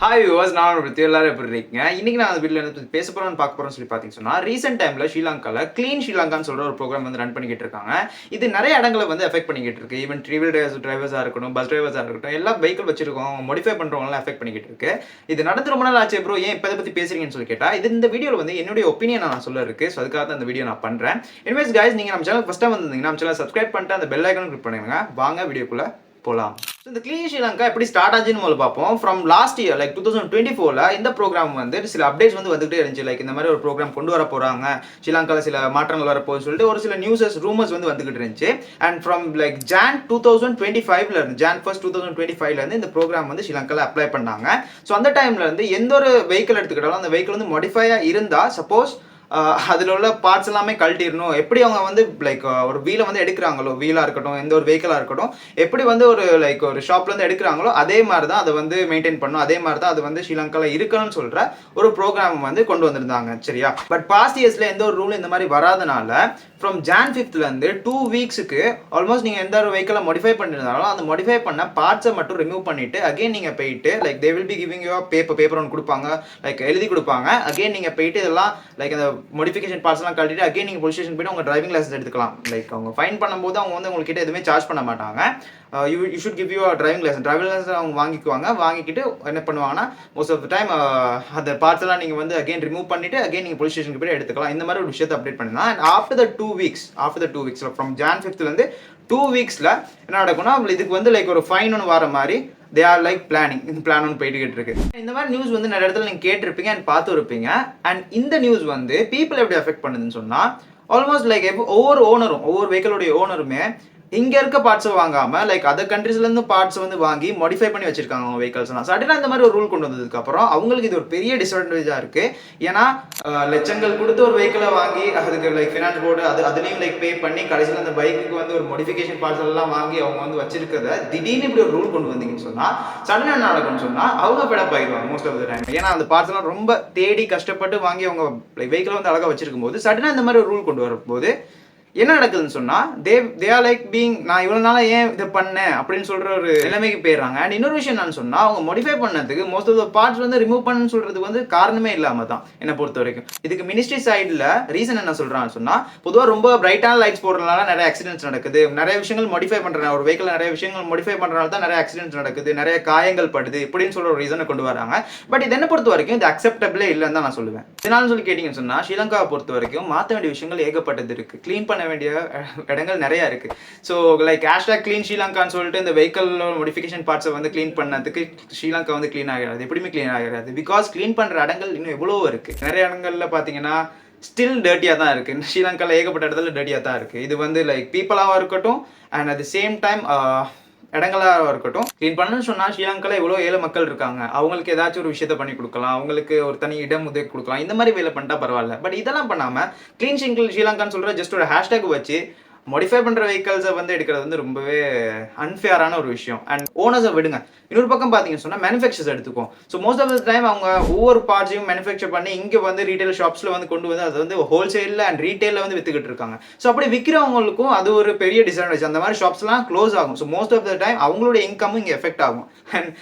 Hi viewers, நான் பற்றி எல்லாரும் எப்படி இருக்கீங்க? இன்னைக்கு நான் அந்த வீடியோவில் வந்து பேச போகிறோம்னு பார்க்க போகிறோம்னு சொல்லி பார்த்தீங்கன்னா, ரீசெண்ட் டைமில் ஸ்ரீலங்காவில் க்ளீன் ஸ்ரீலங்கான்னு சொல்கிற ஒரு ப்ரோக்ராம் வந்து ரன் பண்ணிக்கிட்டு இருக்காங்க. இது நிறைய இடங்களை வந்து எஃபெக்ட் பண்ணிக்கிட்டு இருக்கு. ஈவன் ட்ரிவில் டிரைவர்ஸாக இருக்கட்டும், பஸ் டிரைவர்ஸாக இருக்கட்டும், எல்லா வெஹிக்கிள் வச்சிருக்கோம் மோடிஃபை பண்ணுறவங்களாம் எஃபெக்ட் பண்ணிக்கிட்டு இருக்கு. இது நடந்து ரொம்ப நாள் ஆச்சு ப்ரோ, ஏன் இப்போ இதை பற்றி பேசுறீங்கன்னு சொல்லி கேட்டால், இது இந்த வீடியோவில் வந்து என்னுடைய ஒப்பீனியன் நான் சொல்ல இருக்கு. ஸோ அதுக்காக தான் இந்த வீடியோ நான் பண்ணுறேன். எனிவேஸ் கைஸ், நீங்கள் நம்ம சேனல் ஃபஸ்ட்டாக வந்திருந்தீங்கன்னா நம்ம சேனல் சப்ஸ்கிரைப் பண்ணிட்டு அந்த பெல் ஐக்கான் கிளிக் பண்ணுங்க. வாங்க வீடியோக்குள்ளே போகலாம். இந்த க்ளீன் ஸ்ரீலங்கா எப்படி ஸ்டார்ட் ஆச்சுன்னு முதல்ல பார்ப்போம். ஃப்ரம் லாஸ்ட் இயர் லைக் 2024 இந்த ப்ரோக்ராம் வந்து சில அப்டேட்ஸ் வந்து வந்துகிட்டே இருந்துச்சு. லைக் இந்த மாதிரி ஒரு ப்ரோக்ராம் கொண்டு வர போறாங்க, ஸ்ரீலங்காவில் சில மாற்றங்கள் வரப்போகுதுன்னு சொல்லிட்டு ஒரு சில நியூஸஸ் ரூமர்ஸ் வந்து வந்துகிட்டு இருந்துச்சு. அண்ட் ஃப்ரம் லைக் ஜான் 2025 இருந்து ஜான் 1 2025 இருந்து இந்த ப்ரோக்ராம் வந்து ஸ்ரீலங்காவில் அப்ளை பண்ணாங்க. ஸோ அந்த டைம்ல இருந்து எந்த ஒரு வெஹிக்கிள் எடுத்துக்கிட்டாலும் அந்த வெஹிக்கிள் வந்து மாடிஃபையா இருந்தா சப்போஸ் அதில் உள்ள பார்ட்ஸ் எல்லாமே கழட்டிடணும். எப்படி அவங்க வந்து லைக் ஒரு வீலை வந்து எடுக்கிறாங்களோ, வீலாக இருக்கட்டும் எந்த ஒரு வெஹிக்கிளாக இருக்கட்டும், எப்படி வந்து ஒரு லைக் ஒரு ஷாப்லேருந்து எடுக்கிறாங்களோ அதே மாதிரி தான் அதை வந்து மெயின்டைன் பண்ணணும். அதே மாதிரி தான் அது வந்து ஸ்ரீலங்காவில் இருக்கணும்னு சொல்கிற ஒரு ப்ரோக்ராம் வந்து கொண்டு வந்திருந்தாங்க. சரியா? பட் பாஸ்ட் இயர்ஸில் எந்த ஒரு ரூல் இந்த மாதிரி வராதனால ஃப்ரம் ஜான் 5th 2 வீக்ஸுக்கு ஆல்மோஸ்ட் நீங்கள் எந்த ஒரு வெஹிக்கிளை மாடிஃபை பண்ணியிருந்தாலும் அந்த மாடிஃபை பண்ண பார்ட்ஸை மட்டும் ரிமூவ் பண்ணிவிட்டு அகெயின் நீங்கள் போயிட்டு like they will be giving you paper ஒன்று கொடுப்பாங்க, லைக் எழுதி கொடுப்பாங்க. அகெயின் நீங்கள் போயிட்டு இதெல்லாம் லைக் அந்த மோடிஃபிகேஷன் பார்ட்ஸ்லாம் கழட்டிட்டு அகெயின் நீங்கள் போலீஸ் ஸ்டேஷன் போய்ட்டு உங்கள் டிரைவிங் லைசன்ஸ் எடுத்துக்கலாம். லைக் அவங்க ஃபைன் பண்ணும்போது அவங்க வந்து உங்கள்கிட்ட எதுவுமே சார்ஜ் பண்ண மாட்டாங்க. You should give you driving licence அவங்க வாங்கிக்கிட்டு என்ன பண்ணுவாங்கன்னா மோஸ்ட் ஆஃப் த டைம் அந்த பார்ட்ஸ் எல்லாம் நீங்கள் வந்து அகெயின் ரிமூவ் பண்ணிட்டு அகெயின் நீங்கள் போலீஸ் ஸ்டேஷனுக்கு போய் எடுத்துக்கலாம். இந்த மாதிரி ஒரு விஷயத்தை அப்டேட் பண்ணலாம். And after the 2 weeks from Jan 5th 2 வீக்ஸில் என்ன நடக்கும்னா இதுக்கு வந்து லைக் ஒரு ஃபைன் ஒன்று வர மாதிரி தே ஆர் லைக் பிளான் ஒன்று போயிட்டு இருக்கு. இந்த மாதிரி நியூஸ் வந்து நிறைய இடத்துல நீங்கள் கேட்டிருப்பீங்க அண்ட் பார்த்து இருப்பீங்க. அண்ட் இந்த நியூஸ் வந்து பீப்புள் எப்படி அஃபெக்ட் பண்ணுதுன்னு சொன்னால் ஆல்மோஸ்ட் லைக் ஒவ்வொரு வெஹிக்கிளுடைய ஓனருமே இங்கே இருக்க பார்ட்ஸை வாங்காமல் லைக் அதர் கண்ட்ரீஸ்லேருந்து பார்ட்ஸ் வந்து வாங்கி மாடிஃபை பண்ணி வச்சிருக்காங்க அவங்க வெஹிக்கல்ஸ்லாம். சடனாக இந்த மாதிரி ஒரு ரூல் கொண்டு வந்ததுக்கப்புறம் அவங்களுக்கு இது ஒரு பெரிய டிஸ்அட்வான்டேஜாக இருக்குது. ஏன்னா லட்சங்கள் கொடுத்து ஒரு வெஹிக்கிளை வாங்கி அதுக்கு லைக் ஃபினான்ஸ் போர்டு அதுலேயும் லைக் பே பண்ணி கடைசியில் அந்த பைக்குக்கு வந்து ஒரு மாடிஃபிகேஷன் பார்ட்ஸ் எல்லாம் வாங்கி அவங்க வந்து வச்சிருக்கிறத திடீர்னு இப்படி ஒரு ரூல் கொண்டு வந்தீங்கன்னு சொன்னால் சடனாக என்ன நடக்கும்னு சொன்னால் அவங்க பெடப் ஆகிடுவாங்க மோஸ்ட் ஆஃப் த டைம். ஏன்னா அந்த பார்ட்ஸ் எல்லாம் ரொம்ப தேடி கஷ்டப்பட்டு வாங்கி அவங்க லைக் வெஹிக்கிளை வந்து அழகாக வச்சிருக்கும் போது சடனாக இந்த மாதிரி ஒரு ரூல் கொண்டு வரும்போது என்ன நடக்குதுன்னு சொன்னா தே ஆர் லைக் பீங் நான் இவ்வளவு நாளா ஏன் இதை பண்ணேன் அப்படின்னு சொல்ற ஒரு நிலைமைக்கு போயிடுறாங்க. அண்ட் இன்னொரு விஷயம் என்னன்னு சொன்னா அவங்க மாடிஃபை பண்ணதுக்கு மோஸ்ட் ஆஃப் த பார்ட்ஸ் வந்து ரிமூவ் பண்ணு சொல்றதுக்கு வந்து காரணமே இல்லாம தான் என்னை பொறுத்த வரைக்கும். இதுக்கு மினிஸ்ட்ரி சைட்ல ரீசன் என்ன சொல்றான்னு சொன்னா பொதுவாக ரொம்ப பிரைட்டான லைட்ஸ் போடுறதுனால நிறைய ஆக்சிடென்ட்ஸ் நடக்குது. நிறைய விஷயங்கள் மாடிஃபை பண்றேன் ஒரு வெஹிக்கிள் நிறைய விஷயங்கள் மாடிஃபை பண்றதுனால தான் நிறைய ஆக்சிடென்ட்ஸ் நடக்குது, நிறைய காயங்கள் படுது இப்படின்னு சொல்ற ஒரு ரீசனை கொண்டு வராங்க. பட் இது என்ன பொறுத்த வரைக்கும் இது அக்செப்டபிளே இல்லைன்னு தான் நான் சொல்லுவேன். இதனால சொல்லி கேட்டீங்கன்னு சொன்னா ஸ்ரீலங்காவை பொறுத்த வரைக்கும் மாற்ற வேண்டிய விஷயங்கள் ஏகப்பட்டது இருக்கு, கிளீன் பண்ண வேண்டிய இடங்கள் நிறைய இருக்கு. ஸோ லைக் #clean ஸ்ரீலங்கான்னு சொல்லிட்டு இந்த வெஹிக்கல் மாடிஃபிகேஷன் பார்ட்ஸை வந்து கிளீன் பண்ணதுக்கு ஸ்ரீலங்கா வந்து கிளீன் ஆகிறது எப்படியுமே கிளீன் ஆகிறது. பிகாஸ் கிளீன் பண்ற இடங்கள் இன்னும் எவ்வளோ இருக்கு. நிறைய இடங்கள்ல பாத்தீங்கன்னா ஸ்டில் டர்ட்டியாக தான் இருக்கு. ஸ்ரீலங்காவில் ஏகப்பட்ட இடத்துல டர்ட்டியாக தான் இருக்கு. இது வந்து லைக் பீப்புளாகவும் இருக்கட்டும் and at the same time இடங்களாக இருக்கட்டும். க்ளீன் பண்ணணும்னு சொன்னால் ஸ்ரீலங்காவில் எவ்வளோ ஏழை மக்கள் இருக்காங்க, அவங்களுக்கு ஏதாச்சும் ஒரு விஷயத்தை பண்ணி கொடுக்கலாம், அவங்களுக்கு ஒரு தனி இடம் உதவி கொடுக்கலாம். இந்த மாதிரி வேலை பண்ணிட்டா பரவாயில்ல. பட் இதெல்லாம் பண்ணாமல் க்ளீன் ஸ்ரீலங்கான்னு சொல்கிற ஜஸ்ட் ஒரு ஹேஷ்டேக் வச்சு மாடிஃபை பண்ணுற வெஹிக்கல்ஸை வந்து எடுக்கிறது வந்து ரொம்பவே அன்ஃபேரான ஒரு விஷயம். அண்ட் ஓனர்ஸை விடுங்க. இன்னொரு பக்கம் பார்த்தீங்கன்னு சொன்னால் மேனுஃபேக்சர்ஸ் எடுத்துக்கும். So most of the time அவங்க ஒவ்வொரு பார்ட்ஸையும் மேனுஃபேக்சர் பண்ணி இங்கே வந்து ரீட்டைல் ஷாப்ஸில் வந்து கொண்டு வந்து அது வந்து ஹோல்சேலில் அண்ட் ரீட்டைலில் வந்து வித்துக்கிட்டு இருக்காங்க. ஸோ அப்படி விற்கிறவங்களுக்கும் அது ஒரு பெரிய டிஸ்அட்வான்டேஜ். அந்த மாதிரி ஷாப்ஸ்லாம் க்ளோஸ் ஆகும். So most of the time அவங்களோட இன்கமும் இங்கே எஃபெக்ட் ஆகும். அண்ட்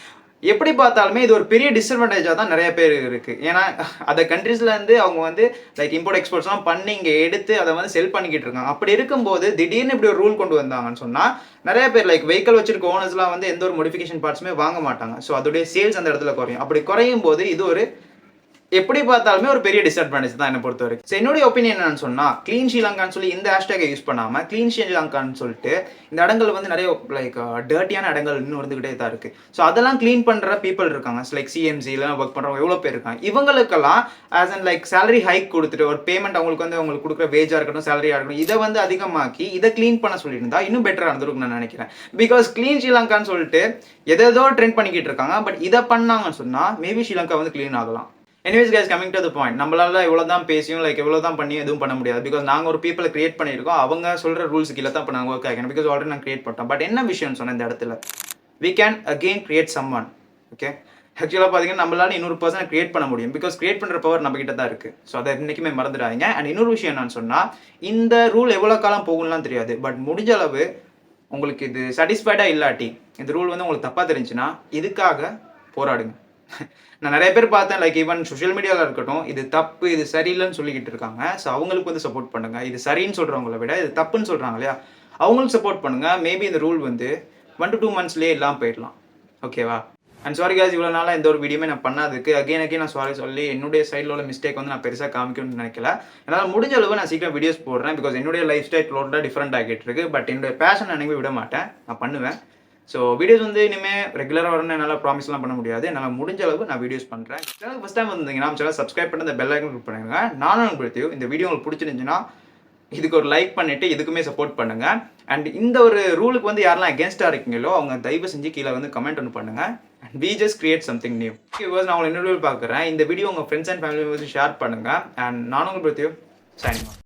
எப்படி பார்த்தாலுமே இது ஒரு பெரிய டிஸ்அட்வான்டேஜாக தான் நிறைய பேர் இருக்குது. ஏன்னா அந்த கண்ட்ரீஸ்லேருந்து அவங்க வந்து லைக் இம்போர்ட் எக்ஸ்போர்ட்ஸ்லாம் பண்ணி இங்கே எடுத்து அதை வந்து செல் பண்ணிக்கிட்டு இருக்காங்க. அப்படி இருக்கும்போது திடீர்னு இப்படி ஒரு ரூல் கொண்டு வந்தாங்கன்னு சொன்னால் நிறைய பேர் லைக் வெஹிக்கல் வச்சிருக்க ஓனர்ஸ்லாம் வந்து எந்த ஒரு மாடிஃபிகேஷன் பார்ட்ஸுமே வாங்க மாட்டாங்க. ஸோ அதோடைய சேல்ஸ் அந்த இடத்துல குறையும். அப்படி குறையும் போது இது ஒரு எப்படி பார்த்தாலுமே ஒரு பெரிய டிஸ்அட்வான்டேஜ் தான் என்னை பொறுத்த வரைக்கும். ஸோ என்னுடைய ஒப்பீனியன் என்னன்னு சொன்னால் க்ளீன் ஸ்ரீலங்கான்னு சொல்லி இந்த ஹேஷ்டேகை யூஸ் பண்ணாமல் க்ளீன் ஸ்ரீலங்கான்னு சொல்லிட்டு இந்த இடங்கள் வந்து நிறைய லைக் டர்ட்டியான இடங்கள் இன்னும் இருந்துகிட்டே தான் இருக்குது. ஸோ அதெல்லாம் க்ளீன் பண்ணுற பீப்புள் இருக்காங்க. லைக் சிஎம்சியில் ஒர்க் பண்ணுறவங்க எவ்வளோ பேர் இருக்காங்க. இவங்களுக்கெல்லாம் as and like salary hike கொடுத்துட்டு ஒரு பேமெண்ட் அவங்களுக்கு வந்து அவங்களுக்கு கொடுக்குற வேஜாக இருக்கட்டும் சேலரியாக இருக்கட்டும் இதை வந்து அதிகமாக்கி இதை க்ளீன் பண்ண சொல்லியிருந்தா இன்னும் பெட்டராக இருந்திருக்கும் நான் நினைக்கிறேன். பிகாஸ் க்ளீன் ஸ்ரீலங்கான்னு சொல்லிட்டு எதோ ட்ரெண்ட் பண்ணிக்கிட்டு இருக்காங்க. பட் இதை பண்ணாங்கன்னு சொன்னால் மேபி ஸ்ரீலங்கா வந்து க்ளீன் ஆகலாம். Anyways guys, coming to the point, நம்மளால இவ்வளோ தான் பேசியும் லைக் எவ்வளோ தான் பண்ணி எதுவும் பண்ண முடியாது. பிகாஸ் நாங்கள் ஒரு பீப்பிளை கிரியேட் பண்ணியிருக்கோம். அவங்க சொல்கிற ரூல்ஸ் கீழே தான் இப்போ நாங்கள் ஒர்க் ஆகிக்கணும். பிகாஸ் ஆல்ரெடி நான் கிரியேட் பண்ணிட்டோம். பட் என்ன விஷயம்னு சொன்னால் இந்த இடத்துல we can again create some one. Okay, ஆக்சுவலாக பார்த்தீங்கன்னா நம்மளால இன்னொரு பர்சனை கிரியேட் பண்ண முடியும். பிகாஸ் கிரியேட் பண்ணுற பவர் நம்ம கிட்ட தான் இருக்குது. ஸோ அதை என்றைக்குமே மறந்துடாதீங்க. அண்ட் இன்னொரு விஷயம் என்னன்னு சொன்னால் இந்த ரூல் எவ்வளோ காலம் போகும்லாம் தெரியாது. பட் முடிஞ்ச அளவு உங்களுக்கு இது சாட்டிஸ்ஃபைடாக இல்லாட்டி இந்த ரூல் வந்து உங்களுக்கு தப்பாக தெரிஞ்சுன்னா இதுக்காக போராடுங்க. நான் நிறைய பேர் பார்த்தேன், லைக் ஈவன் சோஷியல் மீடியாவில் இருக்கட்டும், இது தப்பு, இது சரியில்லைன்னு சொல்லிக்கிட்டு இருக்காங்க. ஸோ அவங்களுக்கு வந்து சப்போர்ட் பண்ணுங்கள். இது சரின்னு சொல்கிறவங்கள விட இது தப்புன்னு சொல்கிறாங்க இல்லையா, அவங்களுக்கு சப்போர்ட் பண்ணுங்கள். மேபி இந்த ரூல் வந்து 1 to 2 monthsலேயே இல்லாமல் போயிடலாம். ஓகேவா? அண்ட் சாரி காய்ஸ், இவ்வளோ நாளாக எந்த ஒரு வீடியோமே நான் பண்ணாததுக்கு அகைன் நான் சாரி சொல்லி என்னுடைய சைடில் உள்ள மிஸ்டேக் வந்து நான் பெருசாக காமிக்கணும்னு நினைக்கல. என்னால் முடிஞ்ச அளவு நான் சீக்கிரம் வீடியோஸ் போடுறேன். பிகாஸ் என்னுடைய லைஃப் ஸ்டைல் டோட்டலாக டிஃப்ரெண்ட் ஆகிட்டு இருக்கு. பட் என்னுடைய பேஷன் நினைவே விட மாட்டேன், நான் பண்ணுவேன். ஸோ வீடியோஸ் வந்து இனிமேல் ரெகுலராக வரணும்னு என்னால் ப்ராமிஸ்லாம் பண்ண முடியாது. என்னால் முடிஞ்ச அளவு நான் வீடியோஸ் பண்ணுறேன். சேனலுக்கு ஃபஸ்ட் டைம் வந்தீங்கன்னா நம்ம சேனல் சப்ஸ்கிரைப் பண்ணி அந்த பெல் ஐக்கன் கிளிக் பண்ணுங்க. நானும் உங்களுக்கு இந்த வீடியோ உங்களுக்கு பிடிச்சிருந்துச்சுன்னா இதுக்கு ஒரு லைக் பண்ணிட்டு இதுக்குமே சப்போர்ட் பண்ணுங்க. அண்ட் இந்த ஒரு ரூலுக்கு வந்து யாரெல்லாம் அகேன்ஸ்டாக இருக்கீங்களோ அவங்க தயவு செஞ்சு கீழே வந்து கமெண்ட் ஒன்று பண்ணுங்க. And we just create something new. நான் உங்களை இன்னொரு பார்க்குறேன். இந்த வீடியோ உங்கள் friends and family members share பண்ணுங்க. அண்ட் நானும் உங்களுக்கு சைனிங் ஆஃப்.